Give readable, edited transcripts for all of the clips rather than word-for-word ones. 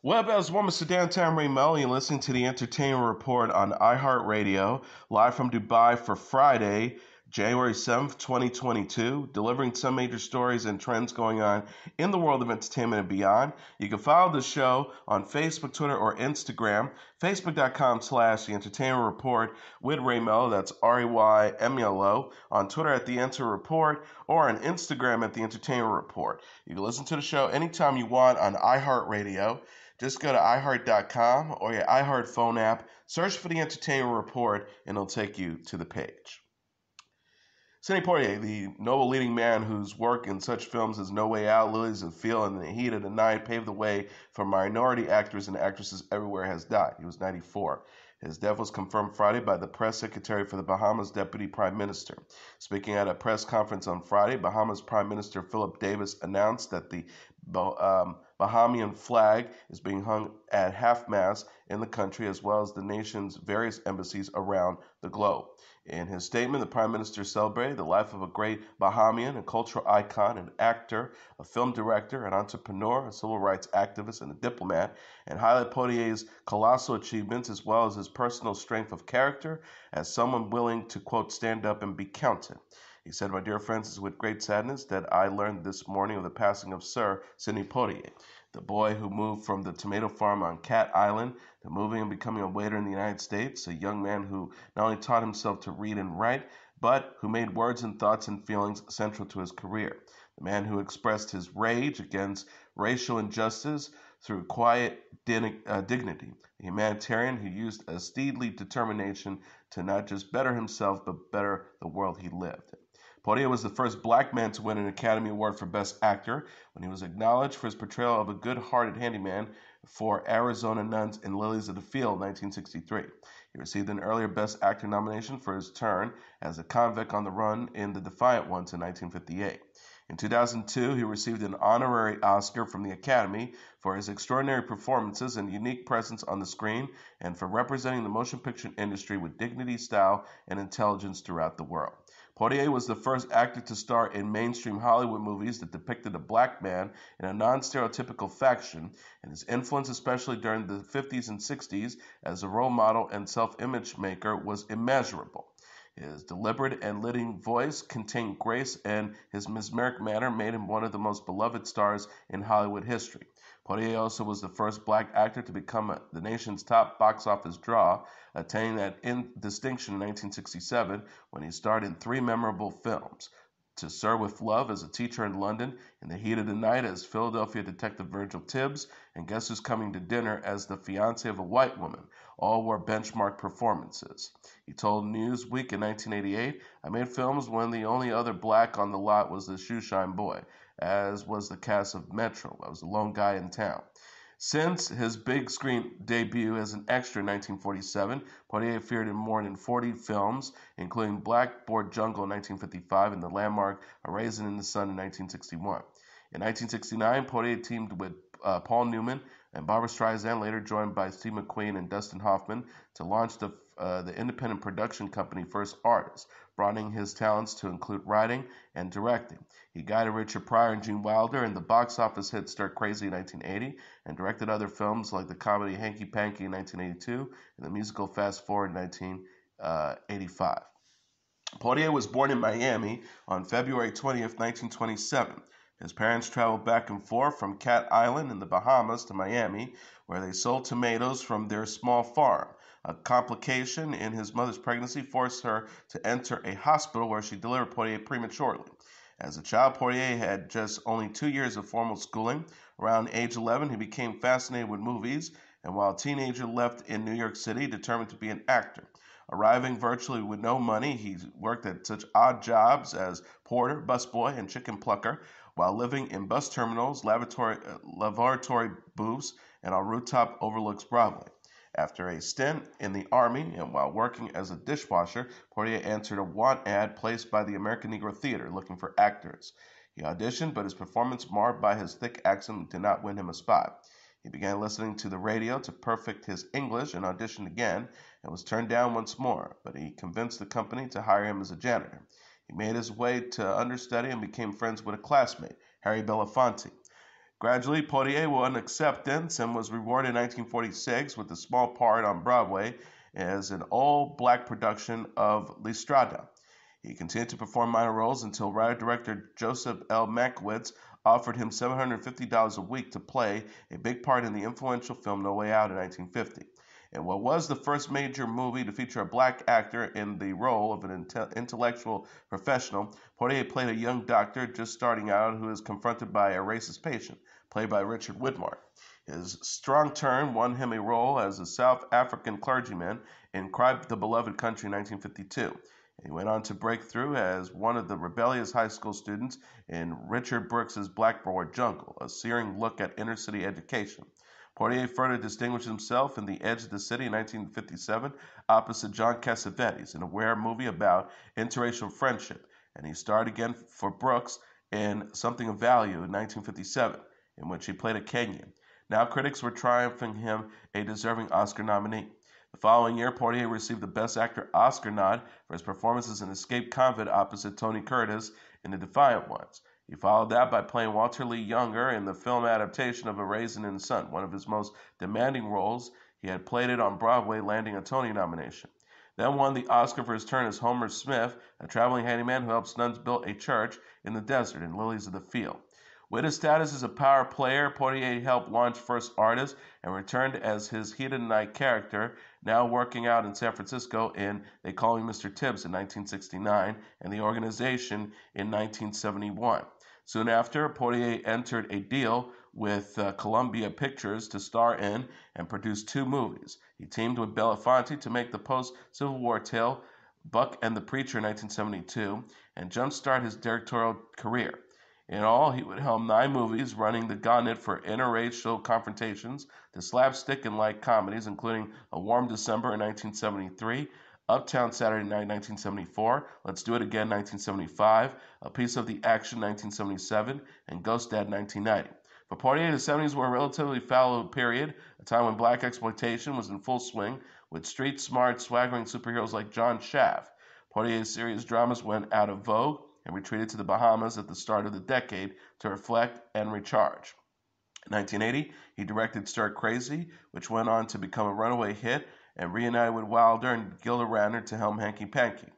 Web as one, Mr. Downtown Raymel. You're listening to the Entertainment Report on iHeartRadio, live from Dubai for Friday, January 7th, 2022, delivering some major stories and trends going on in the world of entertainment and beyond. You can follow the show on Facebook, Twitter, or Instagram, facebook.com/The Entertainment Report with Raymel, that's RAYMELO, on Twitter at The Enter Report, or on Instagram at The Entertainment Report. You can listen to the show anytime you want on iHeartRadio. Just go to iHeart.com or your iHeart phone app, search for the Entertainment Report, and it'll take you to the page. Sidney Poitier, the noble leading man whose work in such films as No Way Out, Lilies of the Field, and The Heat of the Night paved the way for minority actors and actresses everywhere, has died. He was 94. His death was confirmed Friday by the press secretary for the Bahamas Deputy Prime Minister. Speaking at a press conference on Friday, Bahamas Prime Minister Philip Davis announced that the Bahamian flag is being hung at half-mast in the country, as well as the nation's various embassies around the globe. In his statement, the Prime Minister celebrated the life of a great Bahamian, a cultural icon, an actor, a film director, an entrepreneur, a civil rights activist, and a diplomat, and highlighted Poitier's colossal achievements as well as his personal strength of character as someone willing to, quote, stand up and be counted. He said, "My dear friends, it's with great sadness that I learned this morning of the passing of Sir Sidney Poitier, the boy who moved from the tomato farm on Cat Island to moving and becoming a waiter in the United States, a young man who not only taught himself to read and write, but who made words and thoughts and feelings central to his career. The man who expressed his rage against racial injustice through quiet dignity. A humanitarian who used a steely determination to not just better himself, but better the world he lived in." Poitier was the first black man to win an Academy Award for Best Actor when he was acknowledged for his portrayal of a good-hearted handyman for Arizona Nuns in Lilies of the Field, 1963. He received an earlier Best Actor nomination for his turn as a convict on the run in The Defiant Ones in 1958. In 2002, he received an honorary Oscar from the Academy for his extraordinary performances and unique presence on the screen and for representing the motion picture industry with dignity, style, and intelligence throughout the world. Poitier was the first actor to star in mainstream Hollywood movies that depicted a black man in a non-stereotypical fashion, and his influence, especially during the 50s and 60s, as a role model and self-image maker was immeasurable. His deliberate and leading voice contained grace, and his mesmeric manner made him one of the most beloved stars in Hollywood history. Poitier also was the first black actor to become the nation's top box office draw, attaining that distinction in 1967 when he starred in three memorable films: To Sir with Love as a teacher in London, In the Heat of the Night as Philadelphia Detective Virgil Tibbs, and Guess Who's Coming to Dinner as the fiancé of a white woman. All were benchmark performances. He told Newsweek in 1988, "I made films when the only other black on the lot was the shoeshine boy, as was the cast of Metro. I was the lone guy in town." Since his big screen debut as an extra in 1947, Poitier appeared in more than 40 films, including Blackboard Jungle in 1955 and the landmark A Raisin in the Sun in 1961. In 1969, Poitier teamed with Paul Newman and Barbra Streisand, later joined by Steve McQueen and Dustin Hoffman, to launch the independent production company First Artists, broadening his talents to include writing and directing. He guided Richard Pryor and Gene Wilder in the box office hit Stir Crazy in 1980 and directed other films like the comedy Hanky Panky in 1982 and the musical Fast Forward in 1985. Poitier was born in Miami on February 20th, 1927. His parents traveled back and forth from Cat Island in the Bahamas to Miami, where they sold tomatoes from their small farm. A complication in his mother's pregnancy forced her to enter a hospital where she delivered Poitier prematurely. As a child, Poitier had just only 2 years of formal schooling. Around age 11, he became fascinated with movies, and while a teenager left in New York City, determined to be an actor. Arriving virtually with no money, he worked at such odd jobs as porter, busboy, and chicken plucker, while living in bus terminals, laboratory booths, and on rooftop overlooks Broadway. After a stint in the Army and while working as a dishwasher, Poitier answered a want ad placed by the American Negro Theater looking for actors. He auditioned, but his performance, marred by his thick accent, did not win him a spot. He began listening to the radio to perfect his English and auditioned again and was turned down once more, but he convinced the company to hire him as a janitor. He made his way to understudy and became friends with a classmate, Harry Belafonte. Gradually, Poirier won acceptance and was rewarded in 1946 with a small part on Broadway as an all-black production of Listrada. He continued to perform minor roles until writer-director Joseph L. Mankiewicz offered him $750 a week to play a big part in the influential film No Way Out in 1950. In what was the first major movie to feature a black actor in the role of an intellectual professional, Poirier played a young doctor just starting out who is confronted by a racist patient, played by Richard Widmark. His strong turn won him a role as a South African clergyman in Cry the Beloved Country in 1952. He went on to break through as one of the rebellious high school students in Richard Brooks's Blackboard Jungle, a searing look at inner city education. Poirier further distinguished himself in The Edge of the City in 1957 opposite John Cassavetes in a rare movie about interracial friendship, and he starred again for Brooks in Something of Value in 1957, in which he played a Kenyan. Now critics were triumphing him a deserving Oscar nominee. The following year, Poirier received the Best Actor Oscar nod for his performance as an escaped convict opposite Tony Curtis in The Defiant Ones. He followed that by playing Walter Lee Younger in the film adaptation of A Raisin in the Sun, one of his most demanding roles. He had played it on Broadway, landing a Tony nomination. Then won the Oscar for his turn as Homer Smith, a traveling handyman who helps nuns build a church in the desert in Lilies of the Field. With his status as a power player, Poirier helped launch First Artist and returned as his Heathen Knight character, now working out in San Francisco in They Call Me Mr. Tibbs in 1969 and The Organization in 1971. Soon after, Poirier entered a deal with Columbia Pictures to star in and produce two movies. He teamed with Belafonte to make the post-Civil War tale Buck and the Preacher in 1972 and jumpstart his directorial career. In all, he would helm 9 movies, running the gauntlet for interracial confrontations to slapstick and light comedies, including A Warm December in 1973, Uptown Saturday Night 1974, Let's Do It Again 1975, A Piece of the Action 1977, and Ghost Dad 1990. For Poirier, the 70s were a relatively fallow period, a time when black exploitation was in full swing, with street-smart, swaggering superheroes like John Shaft. Poirier's serious dramas went out of vogue and retreated to the Bahamas at the start of the decade to reflect and recharge. In 1980, he directed Stir Crazy, which went on to become a runaway hit, and reunited with Wilder and Gilda Radner to helm Hanky Panky.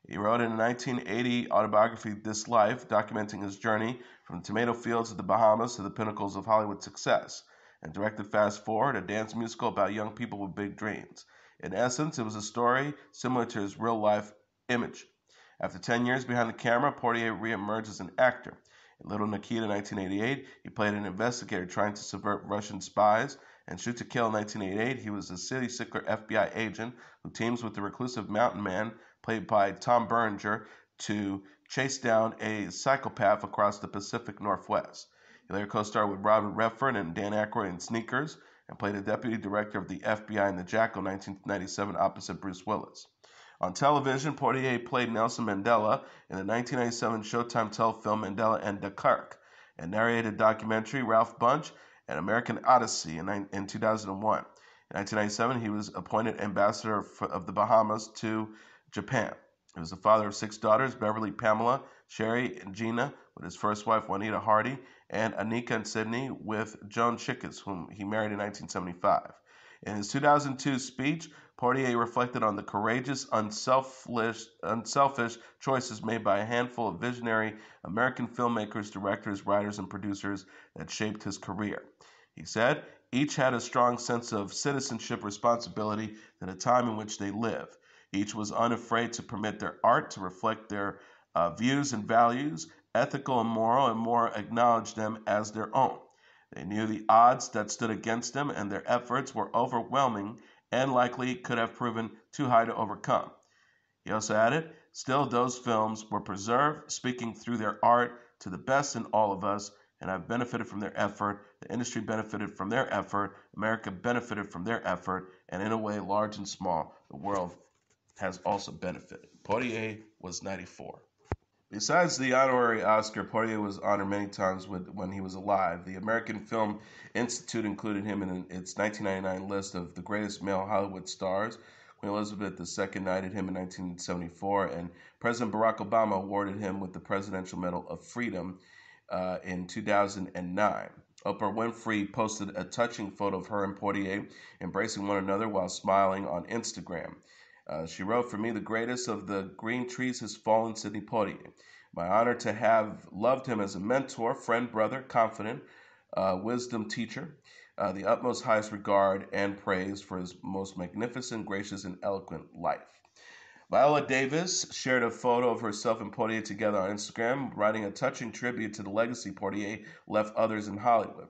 He wrote in a 1980 autobiography, This Life, documenting his journey from the tomato fields of the Bahamas to the pinnacles of Hollywood success, and directed Fast Forward, a dance musical about young people with big dreams. In essence, it was a story similar to his real-life image. After 10 years behind the camera, Poirier re-emerged as an actor. In Little Nikita in 1988, he played an investigator trying to subvert Russian spies. In Shoot to Kill in 1988, he was a city-sickler FBI agent who teams with the reclusive mountain man, played by Tom Berenger, to chase down a psychopath across the Pacific Northwest. He later co-starred with Robert Redford and Dan Aykroyd in Sneakers, and played a deputy director of the FBI in The Jackal in 1997 opposite Bruce Willis. On television, Poirier played Nelson Mandela in the 1997 Showtime telefilm Mandela and de Klerk, and narrated documentary Ralph Bunche and American Odyssey in 2001. In 1997, he was appointed ambassador of the Bahamas to Japan. He was the father of 6 daughters, Beverly, Pamela, Sherry, and Gina, with his first wife, Juanita Hardy, and Anika and Sydney with Joan Chickas, whom he married in 1975. In his 2002 speech, Poirier reflected on the courageous, unselfish choices made by a handful of visionary American filmmakers, directors, writers, and producers that shaped his career. He said, each had a strong sense of citizenship responsibility to the time in which they live. Each was unafraid to permit their art to reflect their views and values, ethical and moral, and more acknowledge them as their own. They knew the odds that stood against them, and their efforts were overwhelming and likely could have proven too high to overcome. He also added, still those films were preserved, speaking through their art to the best in all of us, and I've benefited from their effort, the industry benefited from their effort, America benefited from their effort, and in a way, large and small, the world has also benefited. Poirier was 94. Besides the honorary Oscar, Poirier was honored many times when he was alive. The American Film Institute included him in its 1999 list of the greatest male Hollywood stars. Queen Elizabeth II knighted him in 1974, and President Barack Obama awarded him with the Presidential Medal of Freedom in 2009. Oprah Winfrey posted a touching photo of her and Portier embracing one another while smiling on Instagram. She wrote, "For me, the greatest of the green trees has fallen, Sidney Poitier. My honor to have loved him as a mentor, friend, brother, confidant, wisdom teacher, the utmost highest regard and praise for his most magnificent, gracious, and eloquent life." Viola Davis shared a photo of herself and Portier together on Instagram, writing a touching tribute to the legacy Portier left others in Hollywood.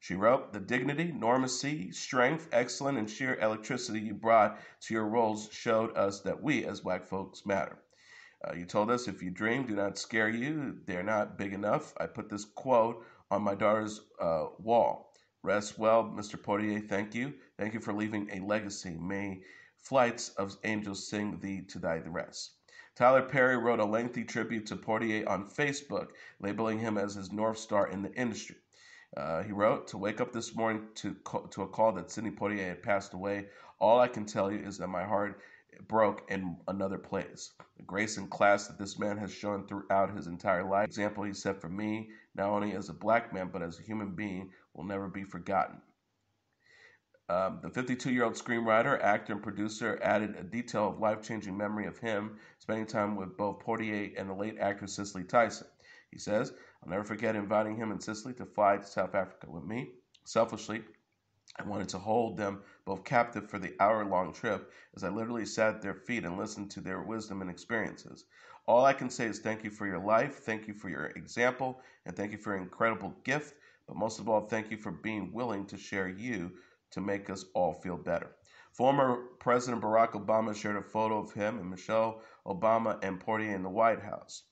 She wrote, "The dignity, normacy, strength, excellence, and sheer electricity you brought to your roles showed us that we, as black folks, matter. You told us if you dream, do not scare you. They're not big enough. I put this quote on my daughter's wall. Rest well, Mr. Portier. Thank you. Thank you for leaving a legacy. May flights of angels sing thee to thy rest." Tyler Perry wrote a lengthy tribute to Portier on Facebook, labeling him as his North Star in the industry. He wrote, "To wake up this morning to a call that Sidney Poitier had passed away, all I can tell you is that my heart broke in another place. The grace and class that this man has shown throughout his entire life, the example he set for me, not only as a black man, but as a human being, will never be forgotten." The 52-year-old screenwriter, actor, and producer added a detail of life-changing memory of him spending time with both Portier and the late actress Cicely Tyson. He says, "I'll never forget inviting him and Cicely to fly to South Africa with me. Selfishly, I wanted to hold them both captive for the hour-long trip as I literally sat at their feet and listened to their wisdom and experiences. All I can say is thank you for your life, thank you for your example, and thank you for your incredible gift, but most of all, thank you for being willing to share you to make us all feel better." Former President Barack Obama shared a photo of him and Michelle Obama and Portier in the White House.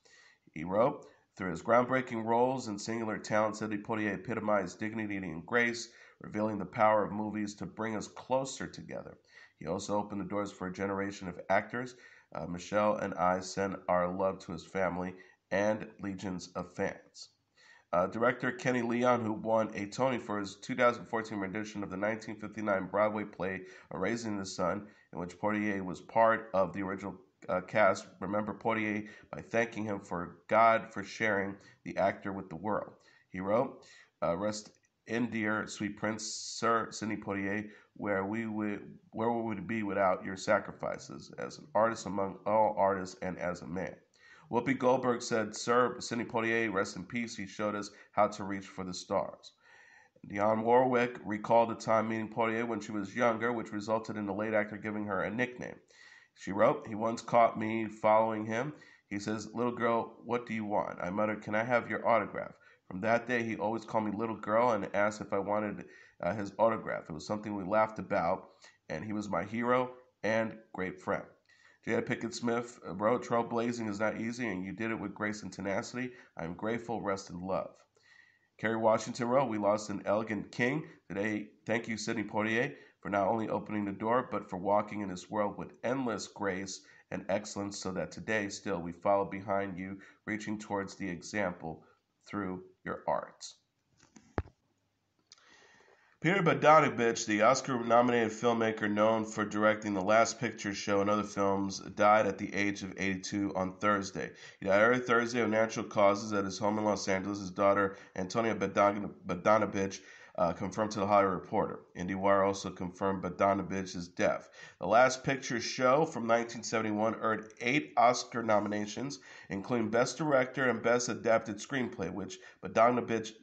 He wrote, "Through his groundbreaking roles and singular talent, Sidney Poitier epitomized dignity and grace, revealing the power of movies to bring us closer together. He also opened the doors for a generation of actors. Michelle and I send our love to his family and legions of fans." Director Kenny Leon, who won a Tony for his 2014 rendition of the 1959 Broadway play A Raisin in the Sun, in which Portier was part of the original cast, remembered Portier by thanking him for God for sharing the actor with the world. He wrote, "Rest in dear sweet Prince Sir Sidney Poitier, where would we be without your sacrifices as an artist among all artists and as a man." Whoopi Goldberg said, "Sir Sidney Poitier, rest in peace. He showed us how to reach for the stars." Dionne Warwick recalled a time meeting Poitier when she was younger, which resulted in the late actor giving her a nickname. She wrote, "He once caught me following him. He says, 'Little girl, what do you want?' I muttered, 'Can I have your autograph?' From that day, he always called me little girl and asked if I wanted his autograph. It was something we laughed about, and he was my hero and great friend." Jada Pinkett Smith wrote, "Trailblazing is not easy, and you did it with grace and tenacity. I am grateful, rest in love." Kerry Washington wrote, "We lost an elegant king. Today, thank you, Sidney Poitier, for not only opening the door, but for walking in this world with endless grace and excellence so that today still we follow behind you, reaching towards the example through your arts." Peter Bogdanovich, the Oscar-nominated filmmaker known for directing The Last Picture Show and other films, died at the age of 82 on Thursday. He died early Thursday of natural causes at his home in Los Angeles. His daughter, Antonia Bogdanovich, confirmed to The Hollywood Reporter. IndieWire also confirmed Bogdanovich's death. The Last Picture Show from 1971 earned 8 Oscar nominations, including Best Director and Best Adapted Screenplay, which Bogdanovich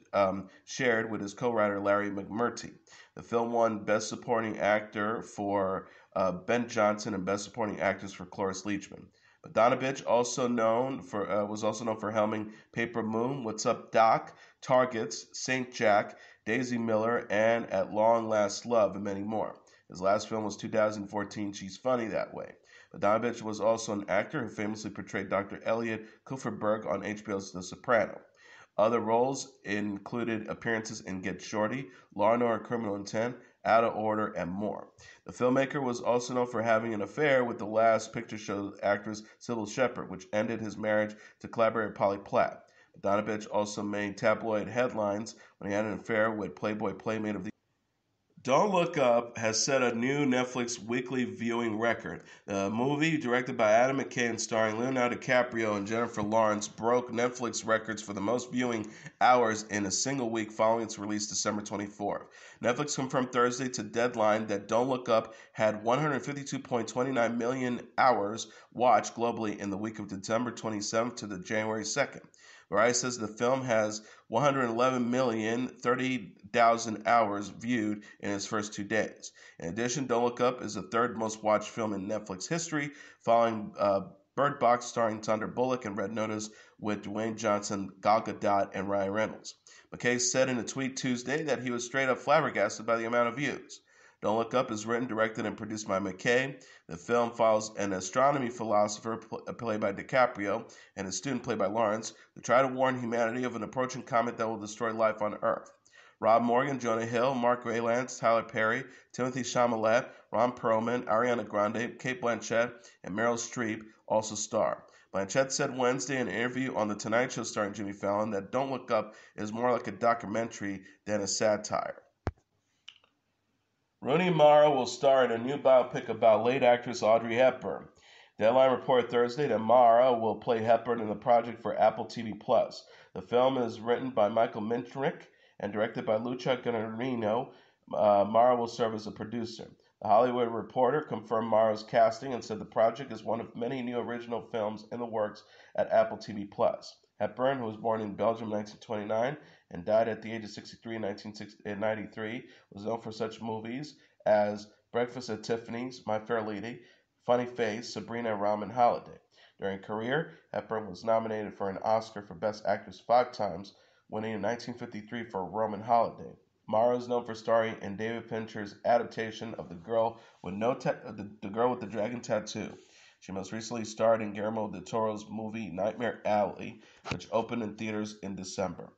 shared with his co-writer Larry McMurtry. The film won Best Supporting Actor for Ben Johnson and Best Supporting Actress for Cloris Leachman. Bogdanovich was also known for helming Paper Moon, What's Up Doc, Targets, Saint Jack, Daisy Miller, and At Long Last Love, and many more. His last film was 2014 She's Funny That Way. Bogdanovich was also an actor who famously portrayed Dr. Elliot Kupferberg on HBO's The Sopranos. Other roles included appearances in Get Shorty, Law & Order: Criminal Intent, Out of Order, and more. The filmmaker was also known for having an affair with the Last Picture Show actress Sybil Shepherd, which ended his marriage to collaborator Polly Platt. Bogdanovich also made tabloid headlines when he had an affair with Playboy playmate of the Don't Look Up has set a new Netflix weekly viewing record. The movie, directed by Adam McKay and starring Leonardo DiCaprio and Jennifer Lawrence, broke Netflix records for the most viewing hours in a single week following its release December 24th. Netflix confirmed Thursday to Deadline that Don't Look Up had 152.29 million hours watched globally in the week of December 27th to the January 2nd. Variety says the film has 111,030,000 hours viewed in its first 2 days. In addition, Don't Look Up is the third most watched film in Netflix history, following Bird Box starring Sandra Bullock and Red Notice with Dwayne Johnson, Gal Gadot, and Ryan Reynolds. McKay said in a tweet Tuesday that he was straight up flabbergasted by the amount of views. Don't Look Up is written, directed, and produced by McKay. The film follows an astronomy philosopher played by DiCaprio and a student played by Lawrence who try to warn humanity of an approaching comet that will destroy life on Earth. Rob Morgan, Jonah Hill, Mark Rylance, Tyler Perry, Timothy Chalamet, Ron Perlman, Ariana Grande, Cate Blanchett, and Meryl Streep also star. Blanchett said Wednesday in an interview on The Tonight Show starring Jimmy Fallon that Don't Look Up is more like a documentary than a satire. Rooney Mara will star in a new biopic about late actress Audrey Hepburn. Deadline reported Thursday that Mara will play Hepburn in the project for Apple TV+. The film is written by Michael Mintrick and directed by Luca Guadagnino. Mara will serve as a producer. The Hollywood Reporter confirmed Mara's casting and said the project is one of many new original films in the works at Apple TV+. Hepburn, who was born in Belgium in 1929 and died at the age of 63 in 1993, was known for such movies as Breakfast at Tiffany's, My Fair Lady, Funny Face, Sabrina, and Robin Holiday. During her career, Hepburn was nominated for an Oscar for Best Actress 5 times, winning in 1953 for Roman Holiday. Mara is known for starring in David Fincher's adaptation of The Girl with the Dragon Tattoo. She most recently starred in Guillermo del Toro's movie Nightmare Alley, which opened in theaters in December.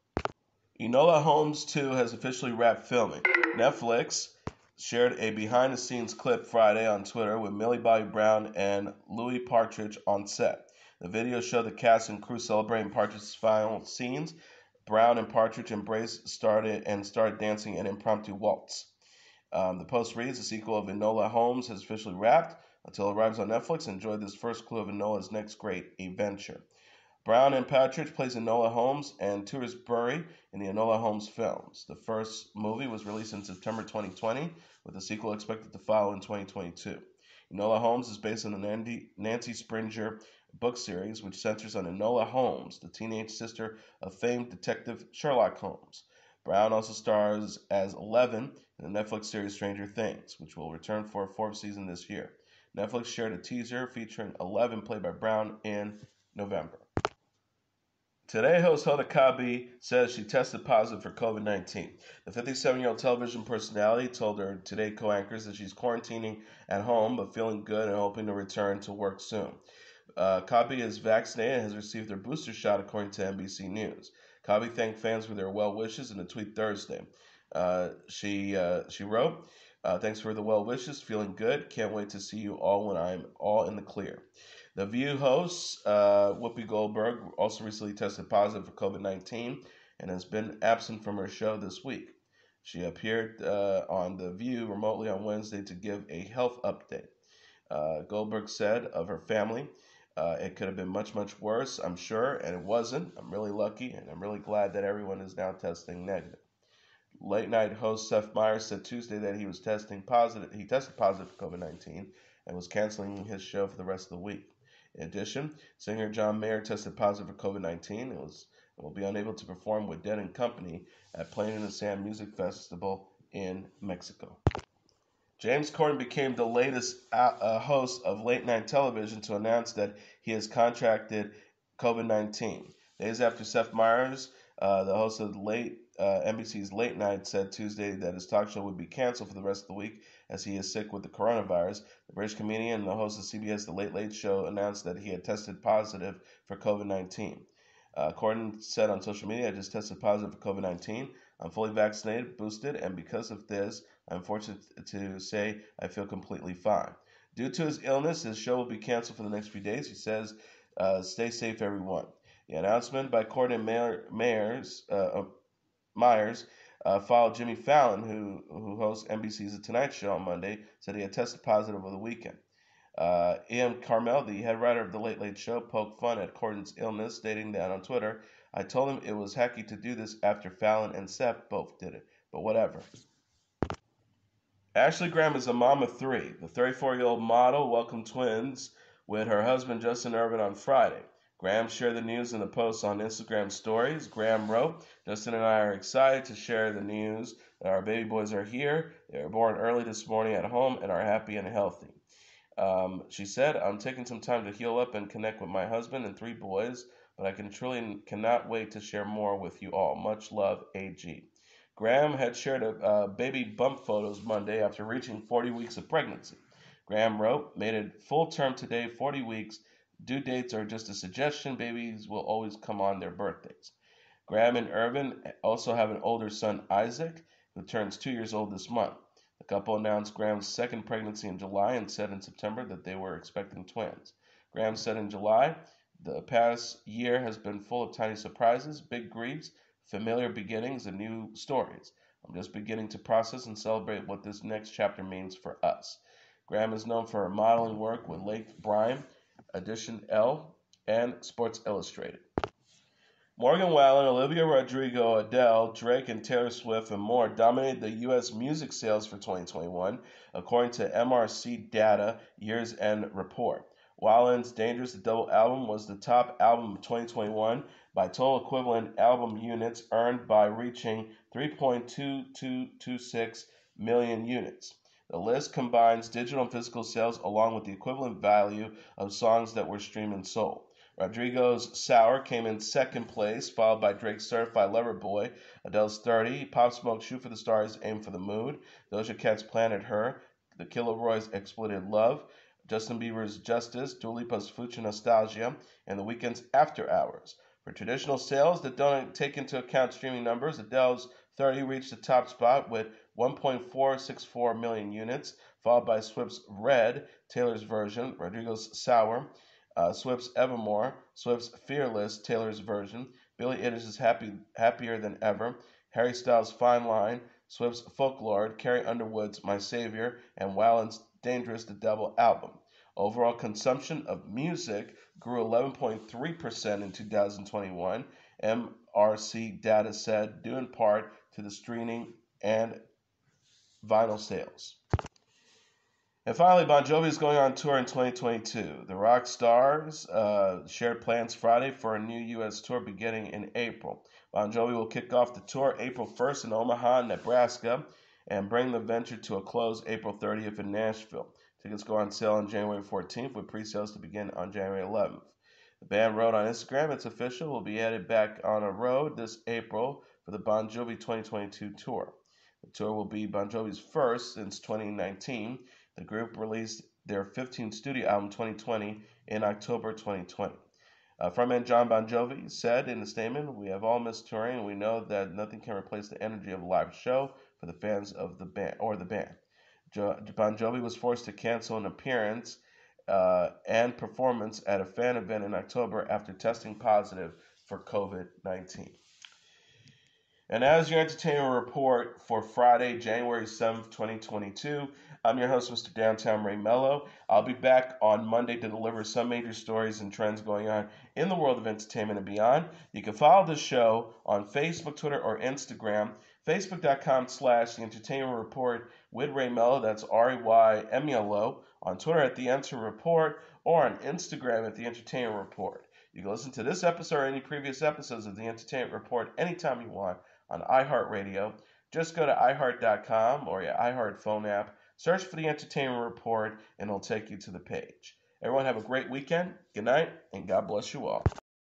Enola Holmes 2 has officially wrapped filming. Netflix shared a behind-the-scenes clip Friday on Twitter with Millie Bobby Brown and Louis Partridge on set. The video showed the cast and crew celebrating Partridge's final scenes. Brown and Partridge started dancing an impromptu waltz. The post reads, the sequel of Enola Holmes has officially wrapped. Until it arrives on Netflix, enjoy this first clue of Enola's next great adventure. Brown and Partridge plays Enola Holmes and tours Bury in the Enola Holmes films. The first movie was released in September 2020, with the sequel expected to follow in 2022. Enola Holmes is based on the Nancy Springer book series, which centers on Enola Holmes, the teenage sister of famed detective Sherlock Holmes. Brown also stars as Eleven in the Netflix series Stranger Things, which will return for a 4th season this year. Netflix shared a teaser featuring Eleven, played by Brown, in November. Today, host Hoda Kotb says she tested positive for COVID-19. The 57-year-old television personality told her Today co-anchors that she's quarantining at home but feeling good and hoping to return to work soon. Kotb is vaccinated and has received her booster shot, according to NBC News. Kotb thanked fans for their well wishes in a tweet Thursday. She wrote, thanks for the well wishes, feeling good, can't wait to see you all when I'm all in the clear. The View host, Whoopi Goldberg, also recently tested positive for COVID-19 and has been absent from her show this week. She appeared on The View remotely on Wednesday to give a health update. Goldberg said of her family, it could have been much, much worse, I'm sure, and it wasn't. I'm really lucky, and I'm really glad that everyone is now testing negative. Late night host Seth Meyers said Tuesday that he tested positive for COVID-19 and was canceling his show for the rest of the week. In addition, singer John Mayer tested positive for COVID-19 and will be unable to perform with Dead & Company at Plain in the Sand Music Festival in Mexico. James Corden became the latest host of late night television to announce that he has contracted COVID-19. Days after Seth Meyers, the host of NBC's Late Night, said Tuesday that his talk show would be canceled for the rest of the week as he is sick with the coronavirus. The British comedian and the host of CBS The Late Late Show announced that he had tested positive for COVID-19. Corden said on social media, I just tested positive for COVID-19. I'm fully vaccinated, boosted, and because of this, I'm fortunate to say I feel completely fine. Due to his illness, his show will be canceled for the next few days. He says, stay safe, everyone. The announcement by Corden and Myers followed Jimmy Fallon, who hosts NBC's The Tonight Show on Monday, said he had tested positive over the weekend. Ian Carmel, the head writer of The Late Late Show, poked fun at Corden's illness, stating that on Twitter, "I told him it was hacky to do this after Fallon and Seth both did it, but whatever." Ashley Graham is a mom of three. The 34-year-old model welcomed twins with her husband Justin Urban on Friday. Graham shared the news in a post on Instagram stories. Graham wrote, "Justin and I are excited to share the news that our baby boys are here. They were born early this morning at home and are happy and healthy." She said, "I'm taking some time to heal up and connect with my husband and three boys, but I cannot wait to share more with you all. Much love, AG." Graham had shared baby bump photos Monday after reaching 40 weeks of pregnancy. Graham wrote, "Made it full term today, 40 weeks. Due dates are just a suggestion. Babies will always come on their birthdays." Graham and Irvin also have an older son, Isaac, who turns 2 years old this month. The couple announced Graham's second pregnancy in July and said in September that they were expecting twins. Graham said in July, "The past year has been full of tiny surprises, big griefs, familiar beginnings, and new stories. I'm just beginning to process and celebrate what this next chapter means for us." Graham is known for her modeling work with Lake Bryan, Edition L, and Sports Illustrated. Morgan Wallen, Olivia Rodrigo, Adele, Drake, and Taylor Swift, and more dominated the U.S. music sales for 2021, according to MRC Data Year's End Report. Wallen's Dangerous the Double album was the top album of 2021 by total equivalent album units earned by reaching 3.2226 million units. The list combines digital and physical sales along with the equivalent value of songs that were streamed and sold. Rodrigo's Sour came in second place, followed by Drake's Certified Lover Boy, Adele's 30, Pop Smoke's Shoot for the Stars, Aim for the Mood, Doja Cat's Planet Her, The Killer Roy's Exploited Love, Justin Bieber's Justice, Dua Lipa's Future Nostalgia, and The Weeknd's After Hours. For traditional sales that don't take into account streaming numbers, Adele's 30 reached the top spot with 1.464 million units, followed by Swift's Red, Taylor's version, Rodrigo's Sour, Swift's Evermore, Swift's Fearless, Taylor's version, Billie Eilish's Happier Than Ever, Harry Styles' Fine Line, Swift's Folklore, Carrie Underwood's My Savior, and Wallen's Dangerous the Devil album. Overall consumption of music grew 11.3% in 2021, MRC data said, due in part to the streaming and vinyl sales. And finally, Bon Jovi is going on tour in 2022. The rock stars shared plans Friday for a new U.S. tour beginning in April. Bon Jovi will kick off the tour April 1st in Omaha, Nebraska, and bring the venture to a close April 30th in Nashville. Tickets go on sale on January 14th, with pre-sales to begin on January 11th. The band wrote on Instagram, "It's official, we'll be headed back on a road this April for the Bon Jovi 2022 tour." The tour will be Bon Jovi's first since 2019. The group released their 15th studio album, 2020, in October 2020. Frontman John Bon Jovi said in a statement, "We have all missed touring, and we know that nothing can replace the energy of a live show for the fans of the band Bon Jovi was forced to cancel an appearance and performance at a fan event in October after testing positive for COVID-19. And as your entertainment report for Friday, January 7th, 2022, I'm your host, Mr. Downtown Ray Mello. I'll be back on Monday to deliver some major stories and trends going on in the world of entertainment and beyond. You can follow the show on Facebook, Twitter, or Instagram. Facebook.com/The Entertainment Report with Ray Mello. That's RAYMELO. On Twitter at The Enter Report, or on Instagram at The Entertainment Report. You can listen to this episode or any previous episodes of The Entertainment Report anytime you want on iHeartRadio. Just go to iHeart.com or your iHeart phone app, search for The Entertainment Report, and it'll take you to the page. Everyone have a great weekend, good night, and God bless you all.